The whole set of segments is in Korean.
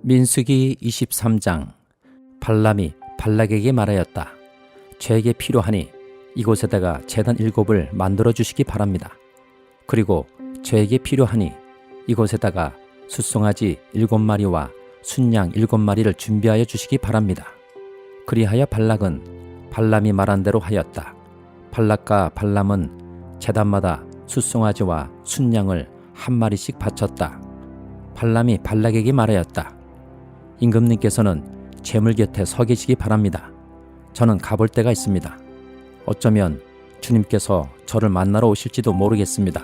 민수기 23장. 발람이 발락에게 말하였다. 저에게 필요하니 이곳에다가 제단 7을 만들어 주시기 바랍니다. 그리고 저에게 필요하니 이곳에다가 숫송아지 7마리와 순양 7마리를 준비하여 주시기 바랍니다. 그리하여 발락은 발람이 말한 대로 하였다. 발락과 발람은 제단마다 숫송아지와 순양을 한 마리씩 바쳤다. 발람이 발락에게 말하였다. 임금님께서는 제물 곁에 서 계시기 바랍니다. 저는 가볼 데가 있습니다. 어쩌면 주님께서 저를 만나러 오실지도 모르겠습니다.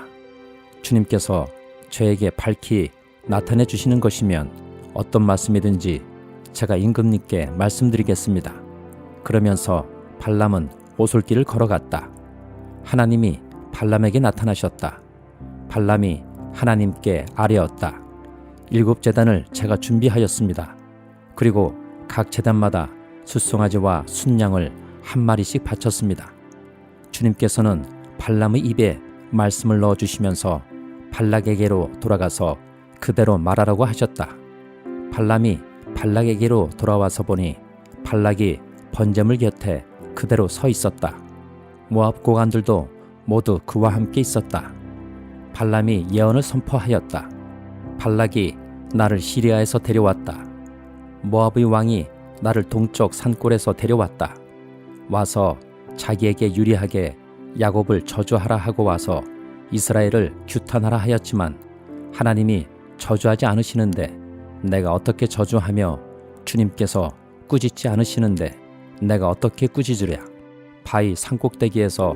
주님께서 저에게 밝히 나타내 주시는 것이면 어떤 말씀이든지 제가 임금님께 말씀드리겠습니다. 그러면서 발람은 오솔길을 걸어갔다. 하나님이 발람에게 나타나셨다. 발람이 하나님께 아뢰었다. 7제단을 제가 준비하였습니다. 그리고 각 제단마다 숫송아지와 순양을 한 마리씩 바쳤습니다. 주님께서는 발람의 입에 말씀을 넣어주시면서 발락에게로 돌아가서 그대로 말하라고 하셨다. 발람이 발락에게로 돌아와서 보니 발락이 번제물 곁에 그대로 서 있었다. 모압 고관들도 모두 그와 함께 있었다. 발람이 예언을 선포하였다. 발락이 나를 시리아에서 데려왔다. 모압의 왕이 나를 동쪽 산골에서 데려왔다. 와서 자기에게 유리하게 야곱을 저주하라 하고 와서 이스라엘을 규탄하라 하였지만 하나님이 저주하지 않으시는데 내가 어떻게 저주하며 주님께서 꾸짖지 않으시는데 내가 어떻게 꾸짖으랴. 바위 산꼭대기에서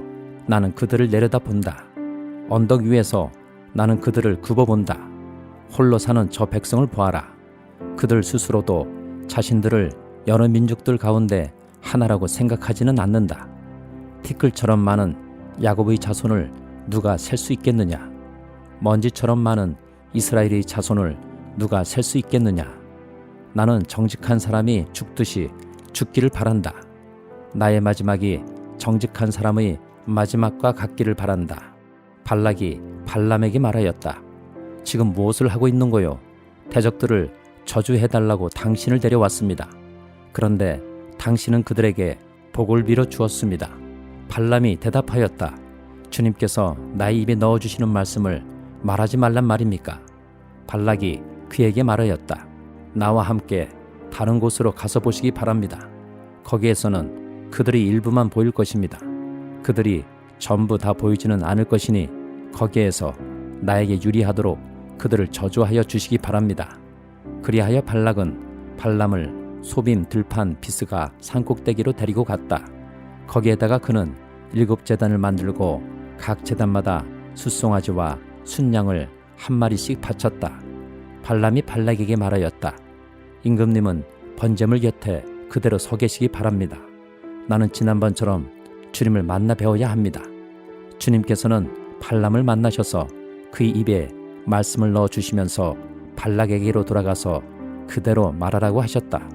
나는 그들을 내려다본다. 언덕 위에서 나는 그들을 굽어본다. 홀로 사는 저 백성을 보아라. 그들 스스로도 자신들을 여러 민족들 가운데 하나라고 생각하지는 않는다. 티끌처럼 많은 야곱의 자손을 누가 셀 수 있겠느냐? 먼지처럼 많은 이스라엘의 자손을 누가 셀 수 있겠느냐? 나는 정직한 사람이 죽듯이 죽기를 바란다. 나의 마지막이 정직한 사람의 마지막과 같기를 바란다. 발락이 발람에게 말하였다. 지금 무엇을 하고 있는 거요? 대적들을 저주해달라고 당신을 데려왔습니다. 그런데 당신은 그들에게 복을 빌어 주었습니다. 발람이 대답하였다. 주님께서 나의 입에 넣어주시는 말씀을 말하지 말란 말입니까? 발락이 그에게 말하였다. 나와 함께 다른 곳으로 가서 보시기 바랍니다. 거기에서는 그들의 일부만 보일 것입니다. 그들이 전부 다 보이지는 않을 것이니 거기에서 나에게 유리하도록 그들을 저주하여 주시기 바랍니다. 그리하여 발락은 발람을 소빔 들판 비스가 산꼭대기로 데리고 갔다. 거기에다가 그는 7제단을 만들고 각 제단마다 숫송아지와 순양을 한 마리씩 바쳤다. 발람이 발락에게 말하였다. 임금님은 번제물 곁에 그대로 서 계시기 바랍니다. 나는 지난번처럼 주님을 만나 배워야 합니다. 주님께서는 발람을 만나셔서 그의 입에 말씀을 넣어주시면서 발락에게로 돌아가서 그대로 말하라고 하셨다.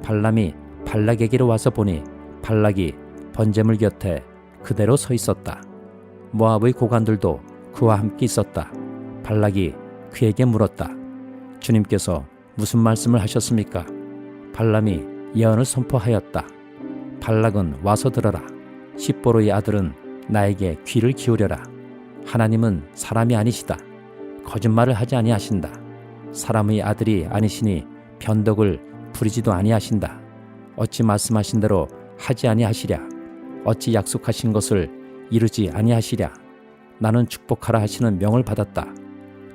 발람이 발락에게로 와서 보니 발락이 번제물 곁에 그대로 서 있었다. 모압의 고관들도 그와 함께 있었다. 발락이 그에게 물었다. 주님께서 무슨 말씀을 하셨습니까? 발람이 예언을 선포하였다. 발락은 와서 들어라. 십보로의 아들은 나에게 귀를 기울여라. 하나님은 사람이 아니시다. 거짓말을 하지 아니하신다. 사람의 아들이 아니시니 변덕을 부리지도 아니하신다. 어찌 말씀하신 대로 하지 아니하시랴. 어찌 약속하신 것을 이루지 아니하시랴. 나는 축복하라 하시는 명을 받았다.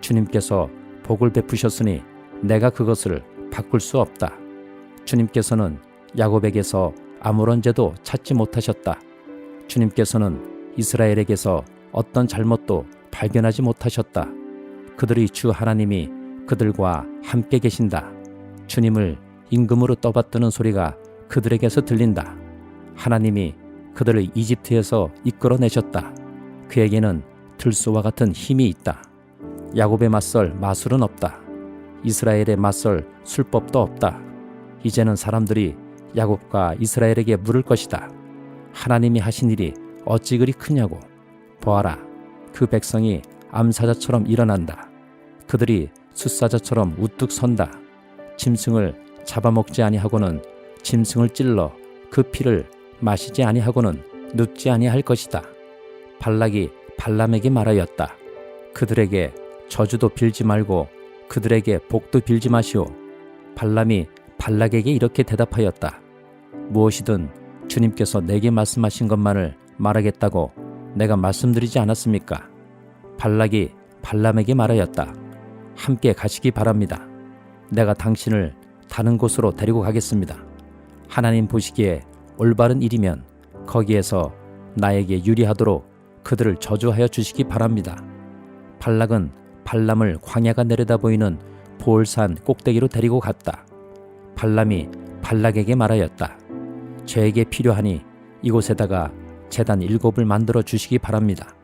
주님께서 복을 베푸셨으니 내가 그것을 바꿀 수 없다. 주님께서는 야곱에게서 아무런 죄도 찾지 못하셨다. 주님께서는 이스라엘에게서 어떤 잘못도 발견하지 못하셨다. 그들의 주 하나님이 그들과 함께 계신다. 주님을 임금으로 떠받드는 소리가 그들에게서 들린다. 하나님이 그들을 이집트에서 이끌어내셨다. 그에게는 들소와 같은 힘이 있다. 야곱에 맞설 마술은 없다. 이스라엘에 맞설 술법도 없다. 이제는 사람들이 야곱과 이스라엘에게 물을 것이다. 하나님이 하신 일이 어찌 그리 크냐고. 보아라, 그 백성이 암사자처럼 일어난다. 그들이 숫사자처럼 우뚝 선다. 짐승을 잡아먹지 아니하고는 짐승을 찔러 그 피를 마시지 아니하고는 눕지 아니할 것이다. 발락이 발람에게 말하였다. 그들에게 저주도 빌지 말고 그들에게 복도 빌지 마시오. 발람이 발락에게 이렇게 대답하였다. 무엇이든 주님께서 내게 말씀하신 것만을 말하겠다고 내가 말씀드리지 않았습니까? 발락이 발람에게 말하였다. 함께 가시기 바랍니다. 내가 당신을 다른 곳으로 데리고 가겠습니다. 하나님 보시기에 올바른 일이면 거기에서 나에게 유리하도록 그들을 저주하여 주시기 바랍니다. 발락은 발람을 광야가 내려다 보이는 보올산 꼭대기로 데리고 갔다. 발람이 발락에게 말하였다. 저에게 필요하니 이곳에다가 제단 7을 만들어 주시기 바랍니다.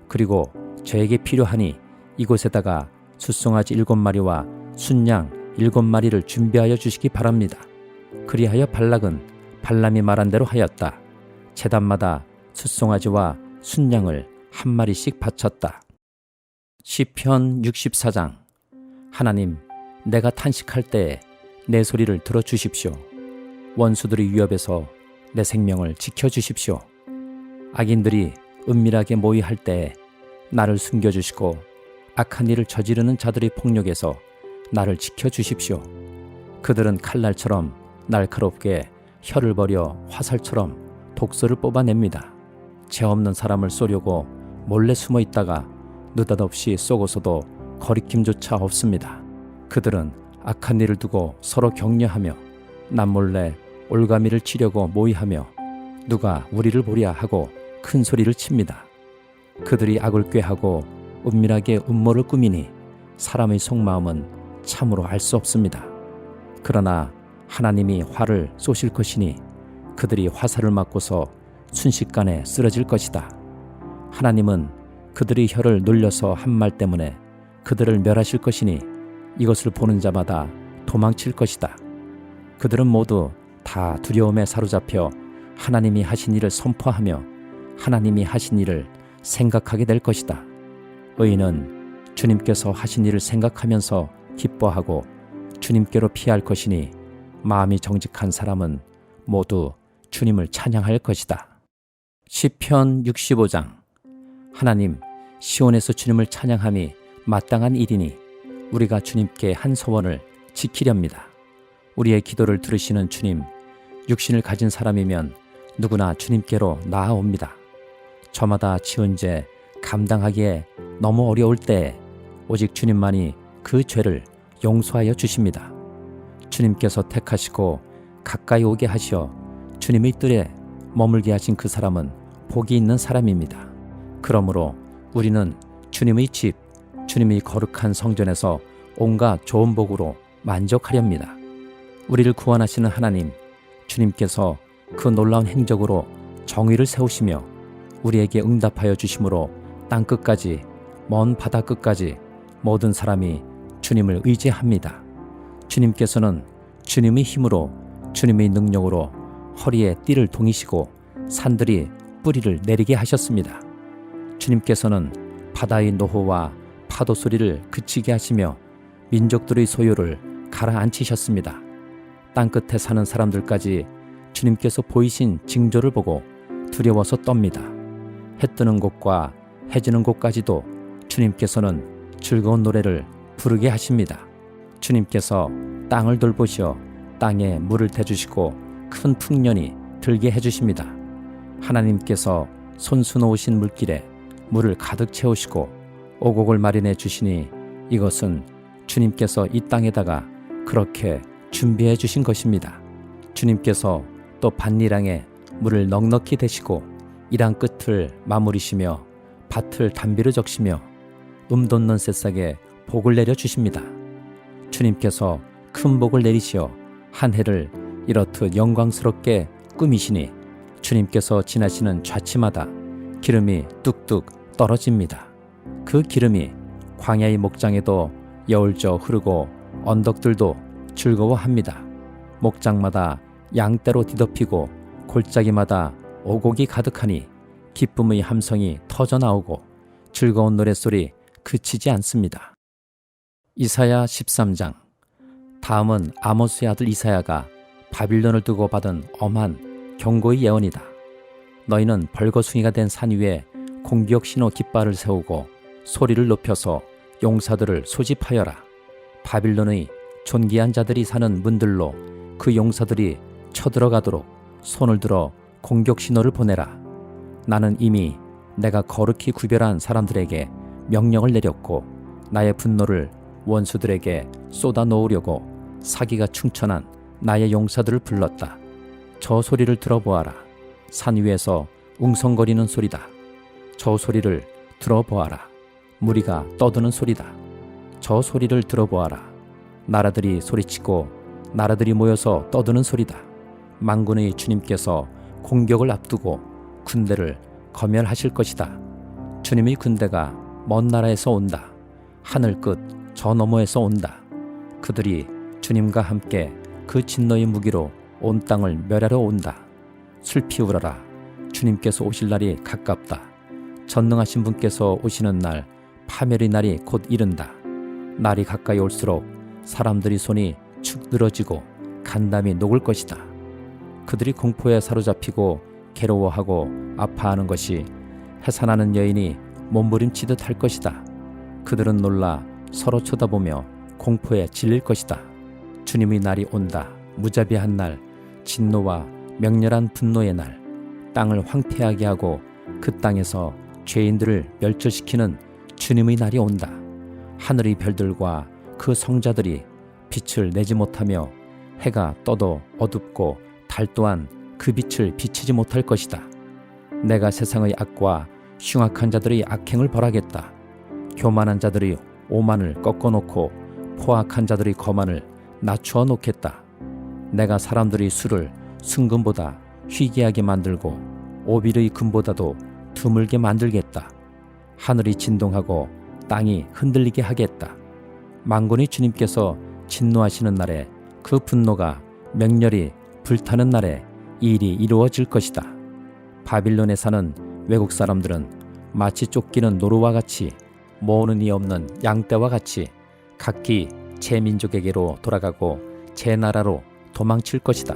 그리고 저에게 필요하니 이곳에다가 숫송아지 7마리와 순양 7마리를 준비하여 주시기 바랍니다. 그리하여 발락은 발람이 말한 대로 하였다. 제단마다 숫송아지와 순양을 한 마리씩 바쳤다. 시편 64장. 하나님, 내가 탄식할 때에 내 소리를 들어주십시오. 원수들의 위협에서 내 생명을 지켜주십시오. 악인들이 은밀하게 모의할 때에 나를 숨겨주시고 악한 일을 저지르는 자들의 폭력에서 나를 지켜주십시오. 그들은 칼날처럼 날카롭게 혀를 버려 화살처럼 독소를 뽑아냅니다. 죄 없는 사람을 쏘려고 몰래 숨어 있다가 느닷없이 쏘고서도 거리낌조차 없습니다. 그들은 악한 일을 두고 서로 격려하며 남몰래 올가미를 치려고 모의하며 누가 우리를 보랴 하고 큰 소리를 칩니다. 그들이 악을 꾀하고 은밀하게 음모를 꾸미니 사람의 속마음은 참으로 알 수 없습니다. 그러나 하나님이 화를 쏘실 것이니 그들이 화살을 맞고서 순식간에 쓰러질 것이다. 하나님은 그들의 혀를 놀려서 한 말 때문에 그들을 멸하실 것이니 이것을 보는 자마다 도망칠 것이다. 그들은 모두 다 두려움에 사로잡혀 하나님이 하신 일을 선포하며 하나님이 하신 일을 생각하게 될 것이다. 의인은 주님께서 하신 일을 생각하면서 기뻐하고 주님께로 피할 것이니 마음이 정직한 사람은 모두 주님을 찬양할 것이다. 시편 65장. 하나님, 시온에서 주님을 찬양함이 마땅한 일이니 우리가 주님께 한 소원을 지키렵니다. 우리의 기도를 들으시는 주님, 육신을 가진 사람이면 누구나 주님께로 나아옵니다. 저마다 지은 죄 감당하기에 너무 어려울 때에 오직 주님만이 그 죄를 용서하여 주십니다. 주님께서 택하시고 가까이 오게 하시어 주님의 뜰에 머물게 하신 그 사람은 복이 있는 사람입니다. 그러므로 우리는 주님의 집, 주님의 거룩한 성전에서 온갖 좋은 복으로 만족하렵니다. 우리를 구원하시는 하나님, 주님께서 그 놀라운 행적으로 정의를 세우시며 우리에게 응답하여 주심으로 땅끝까지, 먼 바다 끝까지 모든 사람이 주님을 의지합니다. 주님께서는 주님의 힘으로, 주님의 능력으로 허리에 띠를 동이시고 산들이 뿌리를 내리게 하셨습니다. 주님께서는 바다의 노호와 파도 소리를 그치게 하시며 민족들의 소요를 가라앉히셨습니다. 땅끝에 사는 사람들까지 주님께서 보이신 징조를 보고 두려워서 떱니다. 해 뜨는 곳과 해 지는 곳까지도 주님께서는 즐거운 노래를 부르게 하십니다. 주님께서 땅을 돌보시어 땅에 물을 대주시고 큰 풍년이 들게 해주십니다. 하나님께서 손수 놓으신 물길에 물을 가득 채우시고 오곡을 마련해 주시니 이것은 주님께서 이 땅에다가 그렇게 준비해 주신 것입니다. 주님께서 또 밭일항에 물을 넉넉히 대시고 일항 끝을 마무리시며 밭을 단비로 적시며 돋는 새싹에 복을 내려 주십니다. 주님께서 큰 복을 내리시어 한 해를 이렇듯 영광스럽게 꾸미시니 주님께서 지나시는 좌치마다 기름이 뚝뚝 떨어집니다. 그 기름이 광야의 목장에도 여울져 흐르고 언덕들도 즐거워합니다. 목장마다 양떼로 뒤덮이고 골짜기마다 오곡이 가득하니 기쁨의 함성이 터져나오고 즐거운 노랫소리 그치지 않습니다. 이사야 13장. 다음은 아모스의 아들 이사야가 바빌론을 두고 받은 엄한 경고의 예언이다. 너희는 벌거숭이가 된 산 위에 공격 신호 깃발을 세우고 소리를 높여서 용사들을 소집하여라. 바빌론의 존귀한 자들이 사는 문들로 그 용사들이 쳐들어가도록 손을 들어 공격 신호를 보내라. 나는 이미 내가 거룩히 구별한 사람들에게 명령을 내렸고 나의 분노를 원수들에게 쏟아 놓으려고 사기가 충천한 나의 용사들을 불렀다. 저 소리를 들어보아라. 산 위에서 웅성거리는 소리다. 저 소리를 들어보아라. 무리가 떠드는 소리다. 저 소리를 들어보아라. 나라들이 소리치고 나라들이 모여서 떠드는 소리다. 만군의 주님께서 공격을 앞두고 군대를 검열하실 것이다. 주님의 군대가 먼 나라에서 온다. 하늘 끝 저 너머에서 온다. 그들이 주님과 함께 그 진노의 무기로 온 땅을 멸하러 온다. 슬피 울어라. 주님께서 오실 날이 가깝다. 전능하신 분께서 오시는 날, 파멸의 날이 곧 이른다. 날이 가까이 올수록 사람들이 손이 축 늘어지고 간담이 녹을 것이다. 그들이 공포에 사로잡히고 괴로워하고 아파하는 것이 해산하는 여인이 몸부림치듯 할 것이다. 그들은 놀라 서로 쳐다보며 공포에 질릴 것이다. 주님의 날이 온다. 무자비한 날, 진노와 맹렬한 분노의 날, 땅을 황폐하게 하고 그 땅에서 죄인들을 멸절시키는 주님의 날이 온다. 하늘의 별들과 그 성자들이 빛을 내지 못하며 해가 떠도 어둡고 달 또한 그 빛을 비치지 못할 것이다. 내가 세상의 악과 흉악한 자들의 악행을 벌하겠다. 교만한 자들의 오만을 꺾어놓고 포악한 자들의 거만을 낮추어 놓겠다. 내가 사람들의 수를 순금보다 희귀하게 만들고 오빌의 금보다도 드물게 만들겠다. 하늘이 진동하고 땅이 흔들리게 하겠다. 만군의 주님께서 진노하시는 날에 그 분노가 맹렬히 불타는 날에 이 일이 이루어질 것이다. 바빌론에 사는 외국 사람들은 마치 쫓기는 노루와 같이 모으는 이 없는 양떼와 같이 각기 제 민족에게로 돌아가고 제 나라로 도망칠 것이다.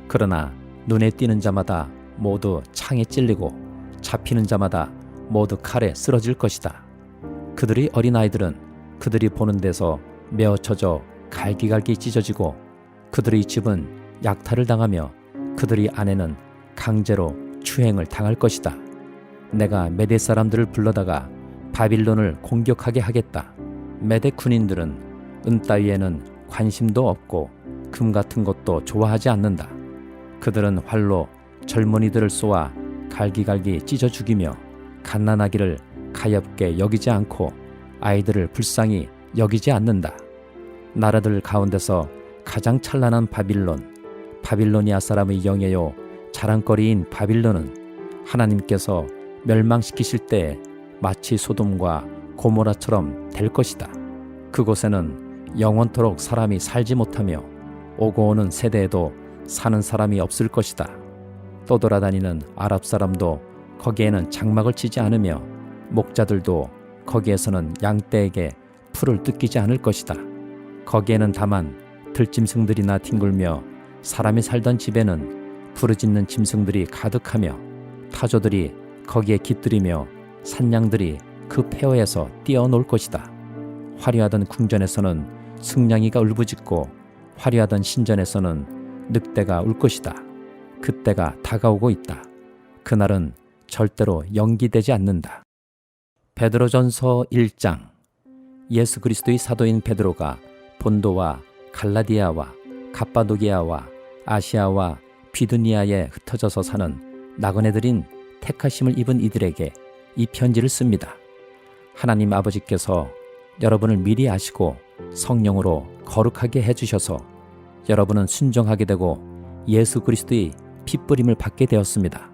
그러나 눈에 띄는 자마다 모두 창에 찔리고 잡히는 자마다 모두 칼에 쓰러질 것이다. 그들의 어린아이들은 그들이 보는 데서 메어쳐져 갈기갈기 찢어지고 그들의 집은 약탈을 당하며 그들의 아내는 강제로 추행을 당할 것이다. 내가 메대 사람들을 불러다가 바빌론을 공격하게 하겠다. 메대 군인들은 은 따위에는 관심도 없고 금 같은 것도 좋아하지 않는다. 그들은 활로 젊은이들을 쏘아 갈기갈기 찢어 죽이며 갓난아기를 가엾게 여기지 않고 아이들을 불쌍히 여기지 않는다. 나라들 가운데서 가장 찬란한 바빌로니아 사람의 영예요 자랑거리인 바빌론은 하나님께서 멸망시키실 때에 마치 소돔과 고모라처럼 될 것이다. 그곳에는 영원토록 사람이 살지 못하며 오고 오는 세대에도 사는 사람이 없을 것이다. 떠돌아다니는 아랍 사람도 거기에는 장막을 치지 않으며 목자들도 거기에서는 양떼에게 풀을 뜯기지 않을 것이다. 거기에는 다만 들짐승들이나 뒹굴며 사람이 살던 집에는 부르짖는 짐승들이 가득하며 타조들이 거기에 깃들이며 산양들이 그 폐허에서 뛰어놀 것이다. 화려하던 궁전에서는 승냥이가 울부짖고 화려하던 신전에서는 늑대가 울 것이다. 그때가 다가오고 있다. 그날은 절대로 연기되지 않는다. 베드로전서 1장. 예수 그리스도의 사도인 베드로가 본도와 갈라디아와 갑바도기아와 아시아와 비두니아에 흩어져서 사는 나그네들인 택하심을 입은 이들에게 이 편지를 씁니다. 하나님 아버지께서 여러분을 미리 아시고 성령으로 거룩하게 해주셔서 여러분은 순종하게 되고 예수 그리스도의 핏부림을 받게 되었습니다.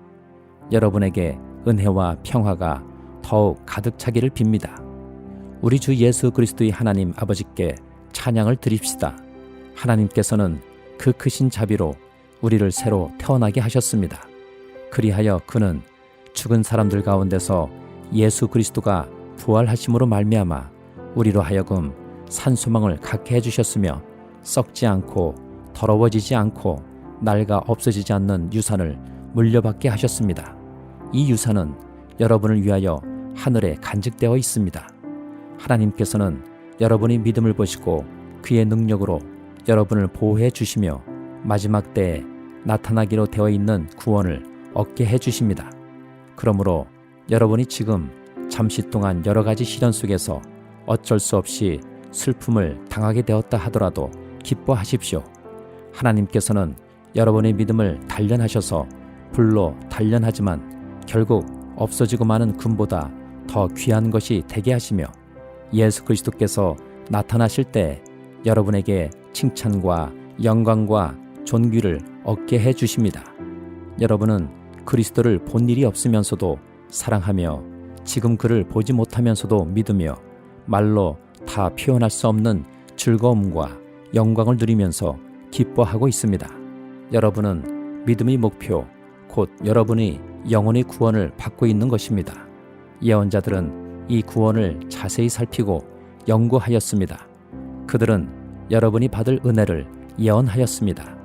여러분에게 은혜와 평화가 더욱 가득 차기를 빕니다. 우리 주 예수 그리스도의 하나님 아버지께 찬양을 드립시다. 하나님께서는 그 크신 자비로 우리를 새로 태어나게 하셨습니다. 그리하여 그는 죽은 사람들 가운데서 예수 그리스도가 부활하심으로 말미암아 우리로 하여금 산소망을 갖게 해주셨으며 썩지 않고 더러워지지 않고 낡아 없어지지 않는 유산을 물려받게 하셨습니다. 이 유산은 여러분을 위하여 하늘에 간직되어 있습니다. 하나님께서는 여러분의 믿음을 보시고 그의 능력으로 여러분을 보호해 주시며 마지막 때에 나타나기로 되어 있는 구원을 얻게 해 주십니다. 그러므로 여러분이 지금 잠시 동안 여러 가지 시련 속에서 어쩔 수 없이 슬픔을 당하게 되었다 하더라도 기뻐하십시오. 하나님께서는 여러분의 믿음을 단련하셔서 불로 단련하지만 결국 없어지고 마는 금보다 더 귀한 것이 되게 하시며 예수 그리스도께서 나타나실 때 여러분에게 칭찬과 영광과 존귀를 얻게 해 주십니다. 여러분은 그리스도를 본 일이 없으면서도 사랑하며 지금 그를 보지 못하면서도 믿으며 말로 다 표현할 수 없는 즐거움과 영광을 누리면서 기뻐하고 있습니다. 여러분은 믿음의 목표, 곧 여러분의 영혼의 구원을 받고 있는 것입니다. 예언자들은 이 구원을 자세히 살피고 연구하였습니다. 그들은 여러분이 받을 은혜를 예언하였습니다.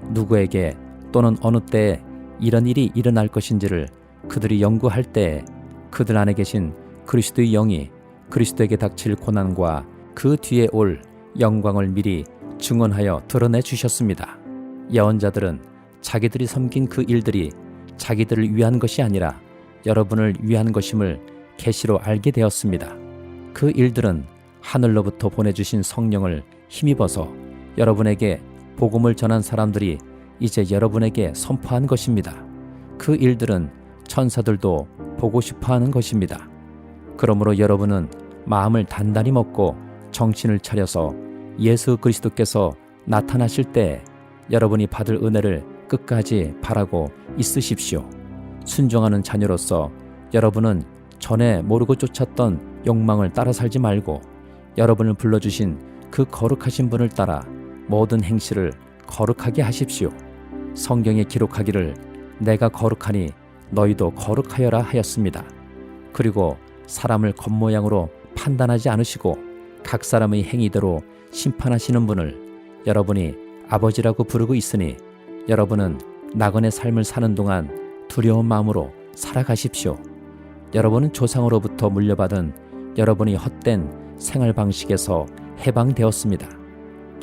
누구에게 또는 어느 때에 이런 일이 일어날 것인지를 그들이 연구할 때에 그들 안에 계신 그리스도의 영이 그리스도에게 닥칠 고난과 그 뒤에 올 영광을 미리 증언하여 드러내 주셨습니다. 예언자들은 자기들이 섬긴 그 일들이 자기들을 위한 것이 아니라 여러분을 위한 것임을 계시로 알게 되었습니다. 그 일들은 하늘로부터 보내주신 성령을 힘입어서 여러분에게 복음을 전한 사람들이 이제 여러분에게 선포한 것입니다. 그 일들은 천사들도 보고 싶어하는 것입니다. 그러므로 여러분은 마음을 단단히 먹고 정신을 차려서 예수 그리스도께서 나타나실 때 여러분이 받을 은혜를 끝까지 바라고 있으십시오. 순종하는 자녀로서 여러분은 전에 모르고 쫓았던 욕망을 따라 살지 말고 여러분을 불러주신 그 거룩하신 분을 따라 모든 행실을 거룩하게 하십시오. 성경에 기록하기를 내가 거룩하니 너희도 거룩하여라 하였습니다. 그리고 사람을 겉모양으로 판단하지 않으시고 각 사람의 행위대로 심판하시는 분을 여러분이 아버지라고 부르고 있으니 여러분은 나그네 삶을 사는 동안 두려운 마음으로 살아가십시오. 여러분은 조상으로부터 물려받은 여러분이 헛된 생활 방식에서 해방되었습니다.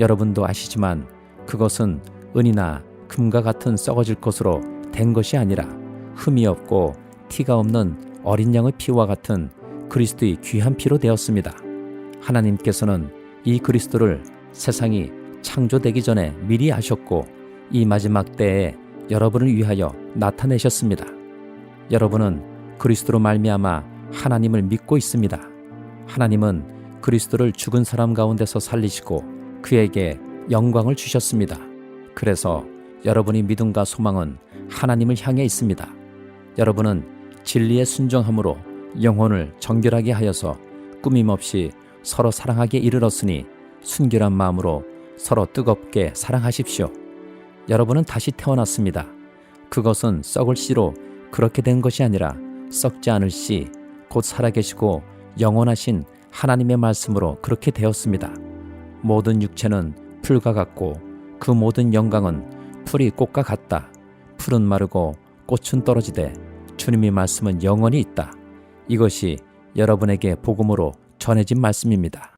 여러분도 아시지만 그것은 은이나 금과 같은 썩어질 것으로 된 것이 아니라 흠이 없고 티가 없는 어린 양의 피와 같은 그리스도의 귀한 피로 되었습니다. 하나님께서는 이 그리스도를 세상이 창조되기 전에 미리 아셨고 이 마지막 때에 여러분을 위하여 나타내셨습니다. 여러분은 그리스도로 말미암아 하나님을 믿고 있습니다. 하나님은 그리스도를 죽은 사람 가운데서 살리시고 그에게 영광을 주셨습니다. 그래서 여러분의 믿음과 소망은 하나님을 향해 있습니다. 여러분은 진리에 순종함으로 영혼을 정결하게 하여서 꾸밈없이 서로 사랑하게 이르렀으니 순결한 마음으로 서로 뜨겁게 사랑하십시오. 여러분은 다시 태어났습니다. 그것은 썩을 씨로 그렇게 된 것이 아니라 썩지 않을 씨, 곧 살아계시고 영원하신 하나님의 말씀으로 그렇게 되었습니다. 모든 육체는 풀과 같고 그 모든 영광은 풀이 꽃과 같다. 풀은 마르고 꽃은 떨어지되 주님의 말씀은 영원히 있다. 이것이 여러분에게 복음으로 전해진 말씀입니다.